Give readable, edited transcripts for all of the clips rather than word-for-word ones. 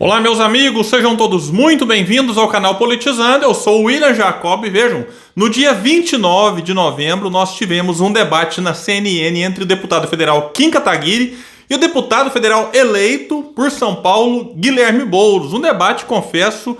Olá, meus amigos, sejam todos muito bem-vindos ao canal Politizando. Eu sou o William Jacob e vejam, no dia 29 de novembro nós tivemos um debate na CNN entre o deputado federal Kim Kataguiri e o deputado federal eleito por São Paulo, Guilherme Boulos. Um debate, confesso,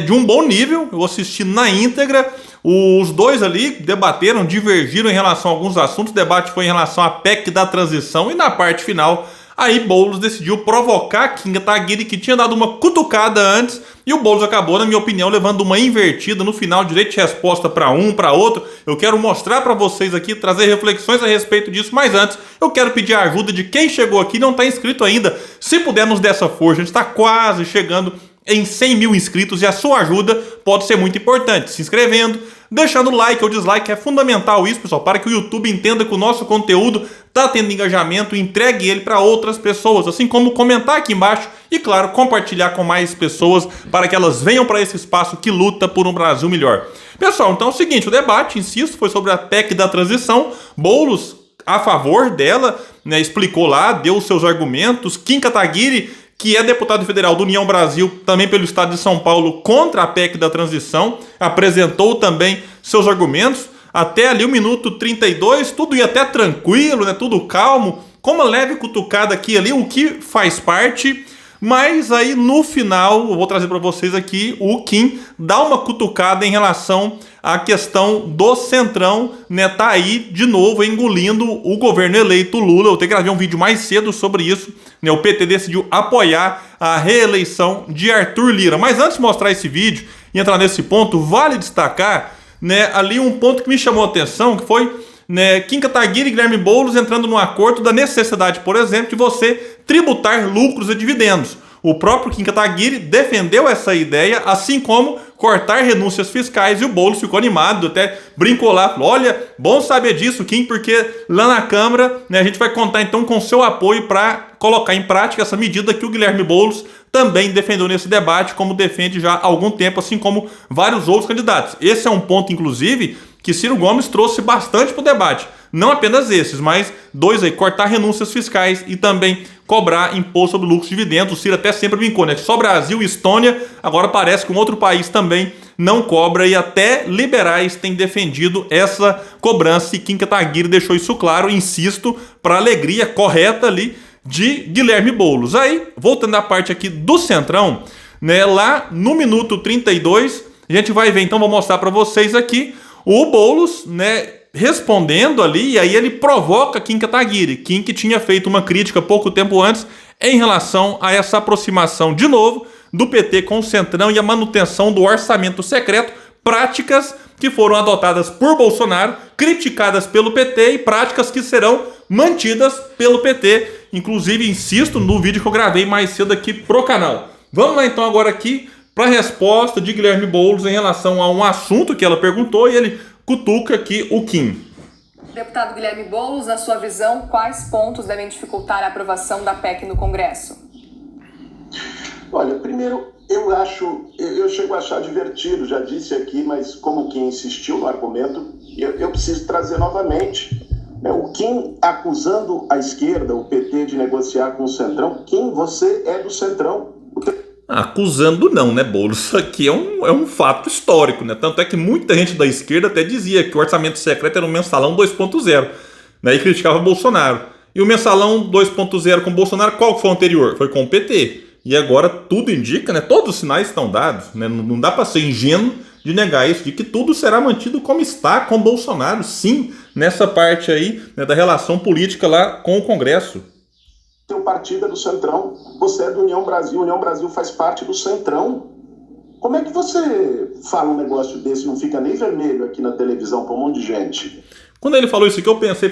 de um bom nível. Eu assisti na íntegra. Os dois ali debateram, divergiram em relação a alguns assuntos. O debate foi em relação à PEC da transição e na parte final, aí Boulos decidiu provocar Kim Kataguiri, que tinha dado uma cutucada antes, e o Boulos acabou, na minha opinião, levando uma invertida no final, direito de resposta para um, para outro. Eu quero mostrar para vocês aqui, trazer reflexões a respeito disso, mas antes eu quero pedir a ajuda de quem chegou aqui e não está inscrito ainda. Se puder nos dar essa força, a gente está quase chegando em 100 mil inscritos e a sua ajuda pode ser muito importante. Se inscrevendo, deixando like ou dislike, é fundamental isso, pessoal, para que o YouTube entenda que o nosso conteúdo está tendo engajamento e entregue ele para outras pessoas, assim como comentar aqui embaixo e, claro, compartilhar com mais pessoas para que elas venham para esse espaço que luta por um Brasil melhor. Pessoal, então é o seguinte, o debate, insisto, foi sobre a PEC da transição. Boulos, a favor dela, explicou lá, deu os seus argumentos. Kim Kataguiri, que é deputado federal do União Brasil, também pelo estado de São Paulo, contra a PEC da transição, apresentou também seus argumentos. Até ali o minuto 32, tudo ia até tranquilo, tudo calmo, com uma leve cutucada aqui e ali, o que faz parte. Mas aí no final, eu vou trazer para vocês aqui, o Kim dá uma cutucada em relação à questão do Centrão, tá aí de novo engolindo o governo eleito Lula. Eu até gravei um vídeo mais cedo sobre isso, o PT decidiu apoiar a reeleição de Arthur Lira. Mas antes de mostrar esse vídeo e entrar nesse ponto, vale destacar ali um ponto que me chamou a atenção, que foi Kim Kataguiri e Guilherme Boulos entrando num acordo da necessidade, por exemplo, de você tributar lucros e dividendos. O próprio Kim Kataguiri defendeu essa ideia, assim como cortar renúncias fiscais, e o Boulos ficou animado, até brincou lá, falou: olha, bom saber disso, Kim, porque lá na Câmara a gente vai contar então com seu apoio para colocar em prática essa medida que o Guilherme Boulos também defendeu nesse debate, como defende já há algum tempo, assim como vários outros candidatos. Esse é um ponto, inclusive, que Ciro Gomes trouxe bastante para o debate. Não apenas esses, mas dois aí, cortar renúncias fiscais e também cobrar imposto sobre lucros e dividendos. O Ciro até sempre brincou, só Brasil e Estônia, agora parece que um outro país também não cobra, e até liberais têm defendido essa cobrança, e Kim Kataguiri deixou isso claro, insisto, para alegria correta ali de Guilherme Boulos. Aí, voltando à parte aqui do Centrão, lá no minuto 32, a gente vai ver, então vou mostrar para vocês aqui, o Boulos, respondendo ali, e aí ele provoca Kim Kataguiri. Kim, que tinha feito uma crítica pouco tempo antes em relação a essa aproximação, de novo, do PT com o Centrão e a manutenção do orçamento secreto, práticas que foram adotadas por Bolsonaro, criticadas pelo PT e práticas que serão mantidas pelo PT. Inclusive, insisto no vídeo que eu gravei mais cedo aqui pro canal. Vamos lá então agora aqui para a resposta de Guilherme Boulos em relação a um assunto que ela perguntou, e ele cutuca aqui o Kim. Deputado Guilherme Boulos, na sua visão, quais pontos devem dificultar a aprovação da PEC no Congresso? Olha, primeiro, eu chego a achar divertido, já disse aqui, mas como o Kim insistiu no argumento, eu preciso trazer novamente. O Kim acusando a esquerda, o PT, de negociar com o Centrão. Kim, você é do Centrão. Acusando não, Boulos? Isso aqui é um fato histórico, Tanto é que muita gente da esquerda até dizia que o orçamento secreto era um mensalão 2.0, e criticava Bolsonaro. E o mensalão 2.0 com Bolsonaro, qual foi o anterior? Foi com o PT. E agora tudo indica, todos os sinais estão dados, Não dá para ser ingênuo de negar isso, de que tudo será mantido como está com Bolsonaro, sim, nessa parte aí, da relação política lá com o Congresso. Seu partido é do Centrão, você é do União Brasil faz parte do Centrão. Como é que você fala um negócio desse e não fica nem vermelho aqui na televisão para um monte de gente? Quando ele falou isso aqui, eu pensei,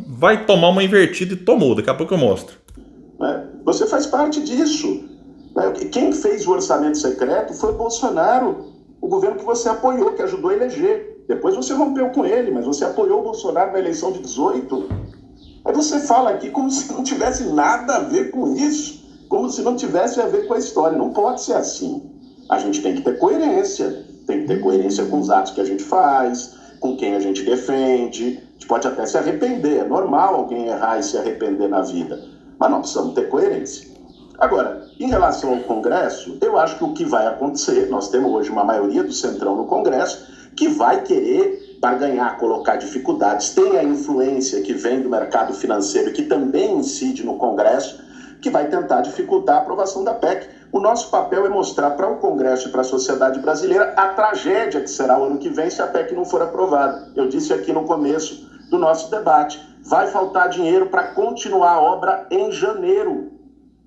vai tomar uma invertida, e tomou, daqui a pouco eu mostro. Você faz parte disso. Quem fez o orçamento secreto foi o Bolsonaro, o governo que você apoiou, que ajudou a eleger. Depois você rompeu com ele, mas você apoiou o Bolsonaro na eleição de 18. Aí você fala aqui como se não tivesse nada a ver com isso, como se não tivesse a ver com a história. Não pode ser assim. A gente tem que ter coerência, com os atos que a gente faz, com quem a gente defende. A gente pode até se arrepender, é normal alguém errar e se arrepender na vida, mas nós precisamos ter coerência. Agora, Em relação ao Congresso, eu acho que o que vai acontecer, nós temos hoje uma maioria do Centrão no Congresso, que vai querer barganhar, colocar dificuldades, tem a influência que vem do mercado financeiro, que também incide no Congresso, que vai tentar dificultar a aprovação da PEC. O nosso papel é mostrar para o Congresso e para a sociedade brasileira a tragédia que será o ano que vem se a PEC não for aprovada. Eu disse aqui no começo do nosso debate, vai faltar dinheiro para continuar a obra em janeiro.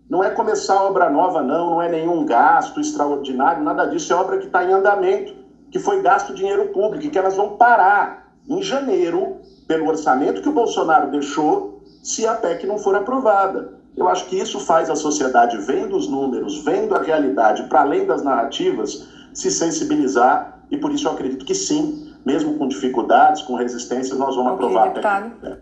Não é começar obra nova, não é nenhum gasto extraordinário, nada disso, é obra que está em andamento, que foi gasto dinheiro público e que elas vão parar em janeiro, pelo orçamento que o Bolsonaro deixou, se a PEC não for aprovada. Eu acho que isso faz a sociedade, vendo os números, vendo a realidade, para além das narrativas, se sensibilizar, e por isso eu acredito que sim, mesmo com dificuldades, com resistências, nós vamos aprovar deputado. a PEC.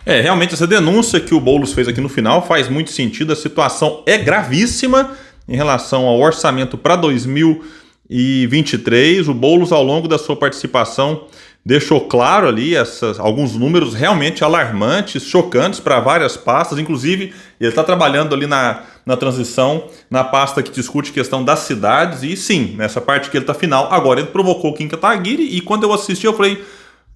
Realmente essa denúncia que o Boulos fez aqui no final faz muito sentido, a situação é gravíssima em relação ao orçamento para 2023, o Boulos, ao longo da sua participação, deixou claro ali alguns números realmente alarmantes, chocantes para várias pastas, inclusive ele está trabalhando ali na transição, na pasta que discute questão das cidades, e sim, nessa parte que ele está final, agora ele provocou o Kim Kataguiri, e quando eu assisti eu falei,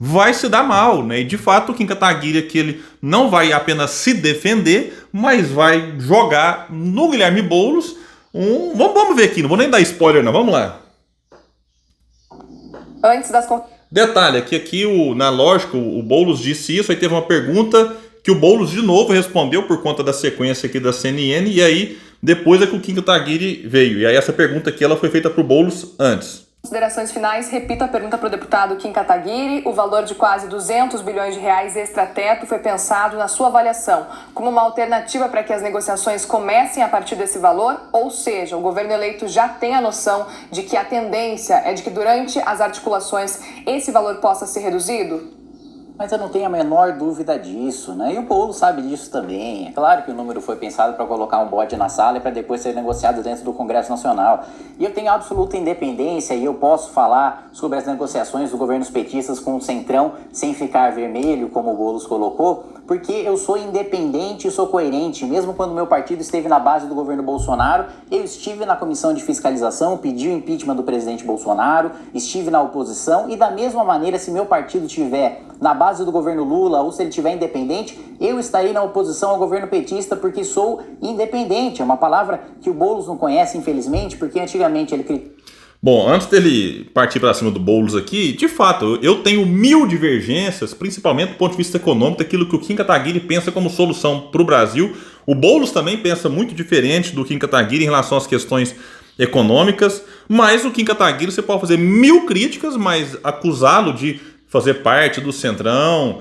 vai se dar mal, né? E de fato o Kim Kataguiri aqui, ele não vai apenas se defender, mas vai jogar no Guilherme Boulos Vamos ver aqui, não vou nem dar spoiler não, vamos lá. Antes das... Detalhe, aqui na lógica, o Boulos disse isso, aí teve uma pergunta que o Boulos de novo respondeu por conta da sequência aqui da CNN, e aí depois é que o Kim Kataguiri veio. E aí essa pergunta aqui ela foi feita para o Boulos antes. Considerações finais, repito a pergunta para o deputado Kim Kataguiri. O valor de quase 200 bilhões de reais extrateto foi pensado na sua avaliação como uma alternativa para que as negociações comecem a partir desse valor? Ou seja, o governo eleito já tem a noção de que a tendência é de que durante as articulações esse valor possa ser reduzido? Mas eu não tenho a menor dúvida disso, né? E o Boulos sabe disso também. É claro que o número foi pensado para colocar um bode na sala e para depois ser negociado dentro do Congresso Nacional. E eu tenho absoluta independência e eu posso falar sobre as negociações dos governos petistas com o Centrão sem ficar vermelho, como o Boulos colocou, porque eu sou independente e sou coerente. Mesmo quando meu partido esteve na base do governo Bolsonaro, eu estive na comissão de fiscalização, pedi o impeachment do presidente Bolsonaro, estive na oposição e da mesma maneira, se meu partido estiver na base do governo Lula ou se ele estiver independente, eu estarei na oposição ao governo petista porque sou independente. É uma palavra que o Boulos não conhece, infelizmente, porque antigamente ele... Bom, antes dele partir para cima do Boulos aqui, de fato, eu tenho 1000 divergências, principalmente do ponto de vista econômico, daquilo que o Kim Kataguiri pensa como solução para o Brasil. O Boulos também pensa muito diferente do Kim Kataguiri em relação às questões econômicas, mas o Kim Kataguiri você pode fazer 1000 críticas, mas acusá-lo de fazer parte do Centrão,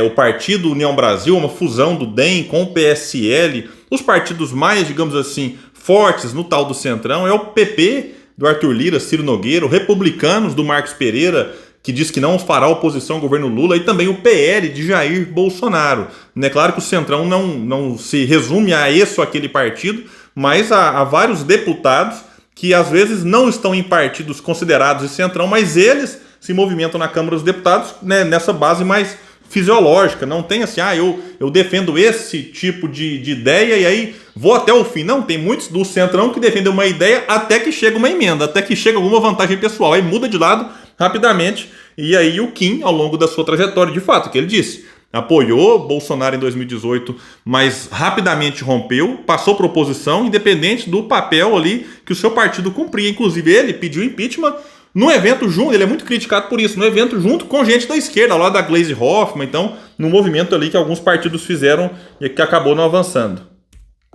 o Partido União Brasil, uma fusão do DEM com o PSL, os partidos mais, digamos assim, fortes no tal do Centrão, é o PP do Arthur Lira, Ciro Nogueira, o Republicanos do Marcos Pereira, que diz que não fará oposição ao governo Lula, e também o PL de Jair Bolsonaro. É claro que o Centrão não se resume a esse ou aquele partido, mas há vários deputados que às vezes não estão em partidos considerados de Centrão, mas eles se movimentam na Câmara dos Deputados, né, nessa base mais fisiológica. Não tem assim, eu defendo esse tipo de ideia e aí vou até o fim. Não, tem muitos do Centrão que defendem uma ideia até que chega uma emenda, até que chega alguma vantagem pessoal, aí muda de lado rapidamente. E aí o Kim, ao longo da sua trajetória, de fato, que ele disse, apoiou Bolsonaro em 2018, mas rapidamente rompeu, passou para oposição, independente do papel ali que o seu partido cumpria. Inclusive ele pediu impeachment no evento junto, ele é muito criticado por isso, no evento junto com gente da esquerda, ao lado da Gleisi Hoffmann, então, no movimento ali que alguns partidos fizeram e que acabou não avançando.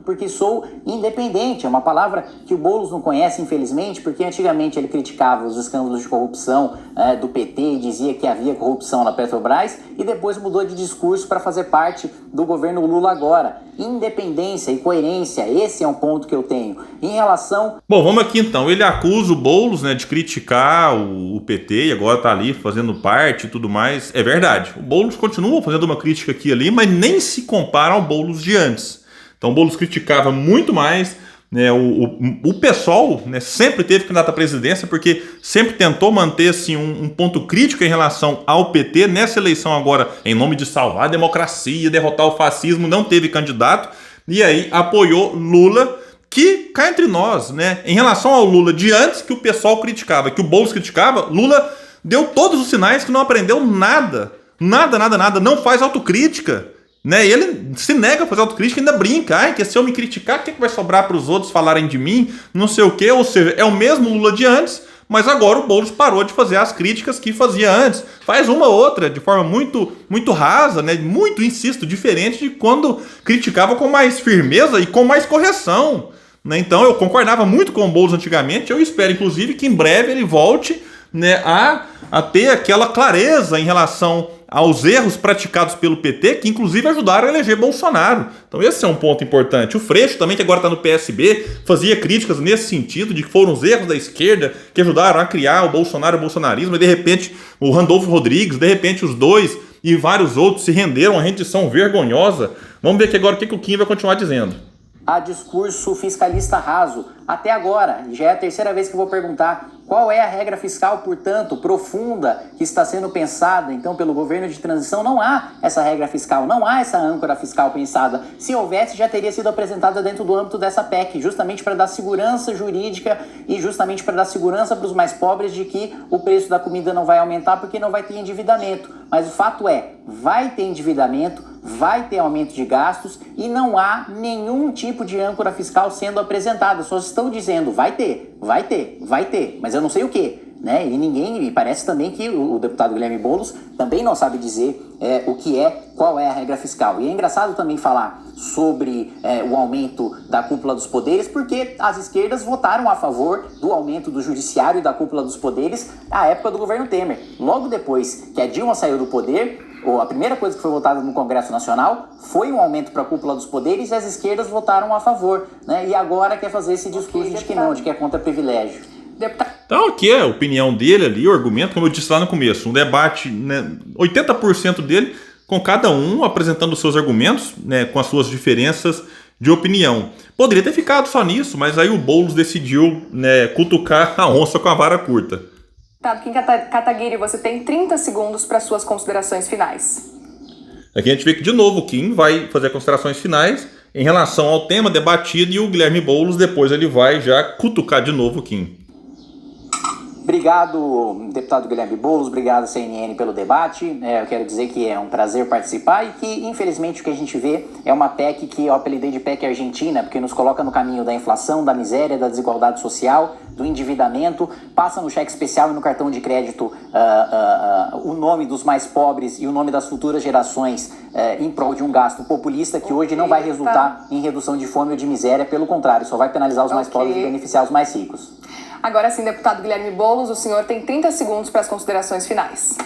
Porque sou independente, é uma palavra que o Boulos não conhece, infelizmente, porque antigamente ele criticava os escândalos de corrupção do PT e dizia que havia corrupção na Petrobras e depois mudou de discurso para fazer parte do governo Lula agora. Independência e coerência, esse é um ponto que eu tenho. Em relação... Bom, vamos aqui então, ele acusa o Boulos, né, de criticar o PT e agora tá ali fazendo parte e tudo mais. É verdade, o Boulos continua fazendo uma crítica aqui e ali, mas nem se compara ao Boulos de antes. Então o Boulos criticava muito mais, né, o PSOL, né, sempre teve candidato à presidência porque sempre tentou manter assim, um ponto crítico em relação ao PT. Nessa eleição agora, em nome de salvar a democracia, derrotar o fascismo, não teve candidato e aí apoiou Lula, que, cá entre nós, né, em relação ao Lula de antes, que o pessoal criticava, que o Boulos criticava, Lula deu todos os sinais que não aprendeu nada. Nada, não faz autocrítica. Né? Ele se nega a fazer autocrítica e ainda brinca. Ai, que se eu me criticar, o que vai sobrar para os outros falarem de mim? Não sei o quê. Ou seja, é o mesmo Lula de antes, mas agora o Boulos parou de fazer as críticas que fazia antes. Faz uma ou outra de forma muito rasa, né? Muito, insisto, diferente de quando criticava com mais firmeza e com mais correção. Né? Então eu concordava muito com o Boulos antigamente. Eu espero, inclusive, que em breve ele volte, né, a ter aquela clareza em relação aos erros praticados pelo PT, que inclusive ajudaram a eleger Bolsonaro. Então esse é um ponto importante. O Freixo também, que agora está no PSB, fazia críticas nesse sentido, de que foram os erros da esquerda que ajudaram a criar o Bolsonaro e o bolsonarismo, e de repente o Randolfo Rodrigues, de repente os dois e vários outros se renderam a uma rendição vergonhosa. Vamos ver aqui agora o que o Kim vai continuar dizendo. A discurso fiscalista raso. Até agora, já é a terceira vez que eu vou perguntar qual é a regra fiscal, portanto, profunda que está sendo pensada, então, pelo governo de transição. Não há essa regra fiscal, não há essa âncora fiscal pensada. Se houvesse, já teria sido apresentada dentro do âmbito dessa PEC, justamente para dar segurança jurídica e justamente para dar segurança para os mais pobres de que o preço da comida não vai aumentar porque não vai ter endividamento. Mas o fato é, vai ter endividamento, vai ter aumento de gastos e não há nenhum tipo de âncora fiscal sendo apresentada. Só estão dizendo, vai ter, mas eu não sei o que, né? E parece também que o deputado Guilherme Boulos também não sabe dizer qual é a regra fiscal. E é engraçado também falar sobre o aumento da cúpula dos poderes, porque as esquerdas votaram a favor do aumento do judiciário e da cúpula dos poderes na época do governo Temer. Logo depois que a Dilma saiu do poder, a primeira coisa que foi votada no Congresso Nacional foi um aumento para a cúpula dos poderes e as esquerdas votaram a favor, né? E agora quer fazer esse discurso de que não, de que é contra privilégio. Então aqui é a opinião dele ali, o argumento, como eu disse lá no começo, um debate, né, 80% dele com cada um apresentando os seus argumentos, né, com as suas diferenças de opinião. Poderia ter ficado só nisso, mas aí o Boulos decidiu, né, cutucar a onça com a vara curta. Kim Kataguiri, você tem 30 segundos para suas considerações finais. Aqui a gente vê que, de novo, o Kim vai fazer considerações finais em relação ao tema debatido e o Guilherme Boulos depois ele vai já cutucar de novo o Kim. Obrigado, deputado Guilherme Boulos, obrigado, CNN, pelo debate. Eu quero dizer que é um prazer participar e que, infelizmente, o que a gente vê é uma PEC que eu apelidei de PEC Argentina, porque nos coloca no caminho da inflação, da miséria, da desigualdade social, do endividamento, passa no cheque especial e no cartão de crédito o nome dos mais pobres e o nome das futuras gerações em prol de um gasto populista que hoje não vai resultar em redução de fome ou de miséria, pelo contrário, só vai penalizar os mais pobres e beneficiar os mais ricos. Agora sim, deputado Guilherme Boulos, o senhor tem 30 segundos para as considerações finais.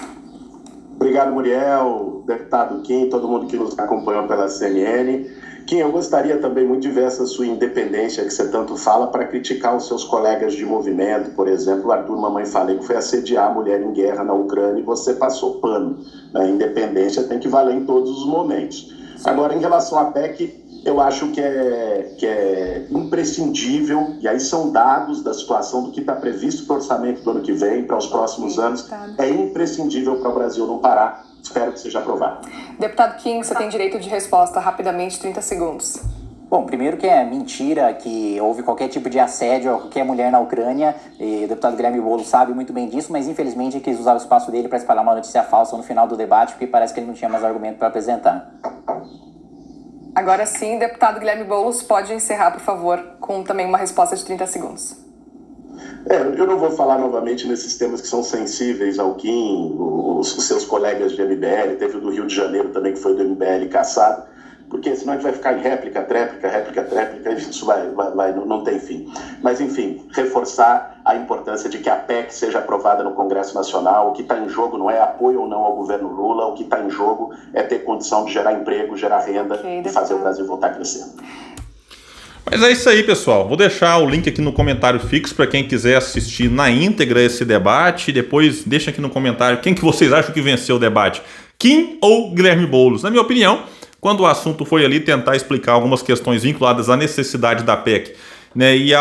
Obrigado, Muriel, deputado Kim, todo mundo que nos acompanhou pela CNN. Kim, eu gostaria também muito de ver essa sua independência que você tanto fala para criticar os seus colegas de movimento, por exemplo, o Arthur Mamãe Falei, que foi assediar a mulher em guerra na Ucrânia e você passou pano. A independência tem que valer em todos os momentos. Agora, em relação à PEC, eu acho que é imprescindível, e aí são dados da situação do que está previsto para o orçamento do ano que vem, para os próximos anos, é imprescindível para o Brasil não parar. Espero que seja aprovado. Deputado Kim, você tem direito de resposta, rapidamente, 30 segundos. Bom, primeiro que é mentira que houve qualquer tipo de assédio a qualquer mulher na Ucrânia, e o deputado Guilherme Boulos sabe muito bem disso, mas infelizmente ele quis usar o espaço dele para espalhar uma notícia falsa no final do debate, porque parece que ele não tinha mais argumento para apresentar. Agora sim, deputado Guilherme Boulos, pode encerrar, por favor, com também uma resposta de 30 segundos. Eu não vou falar novamente nesses temas que são sensíveis ao Kim, os seus colegas de MBL, teve o do Rio de Janeiro também, que foi do MBL caçado, porque senão a gente vai ficar em réplica, tréplica, isso não tem fim. Mas, enfim, reforçar a importância de que a PEC seja aprovada no Congresso Nacional. O que está em jogo não é apoio ou não ao governo Lula, o que está em jogo é ter condição de gerar emprego, gerar renda e fazer o Brasil voltar a crescer. Mas é isso aí, pessoal. Vou deixar o link aqui no comentário fixo para quem quiser assistir na íntegra esse debate. Depois deixa aqui no comentário quem que vocês acham que venceu o debate, Kim ou Guilherme Boulos. Na minha opinião, quando o assunto foi ali tentar explicar algumas questões vinculadas à necessidade da PEC, né, e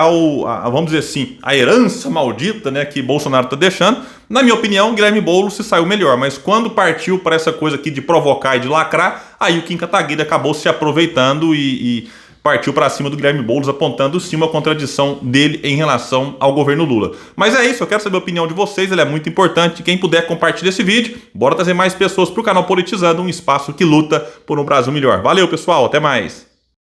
vamos dizer assim, a herança maldita, né, que Bolsonaro está deixando, na minha opinião, Guilherme Boulos se saiu melhor. Mas quando partiu para essa coisa aqui de provocar e de lacrar, aí o Kim Kataguiri acabou se aproveitando e partiu para cima do Guilherme Boulos, apontando sim uma contradição dele em relação ao governo Lula. Mas é isso, eu quero saber a opinião de vocês, ele é muito importante. Quem puder, compartilhar esse vídeo. Bora trazer mais pessoas para o canal Politizando, um espaço que luta por um Brasil melhor. Valeu, pessoal, até mais.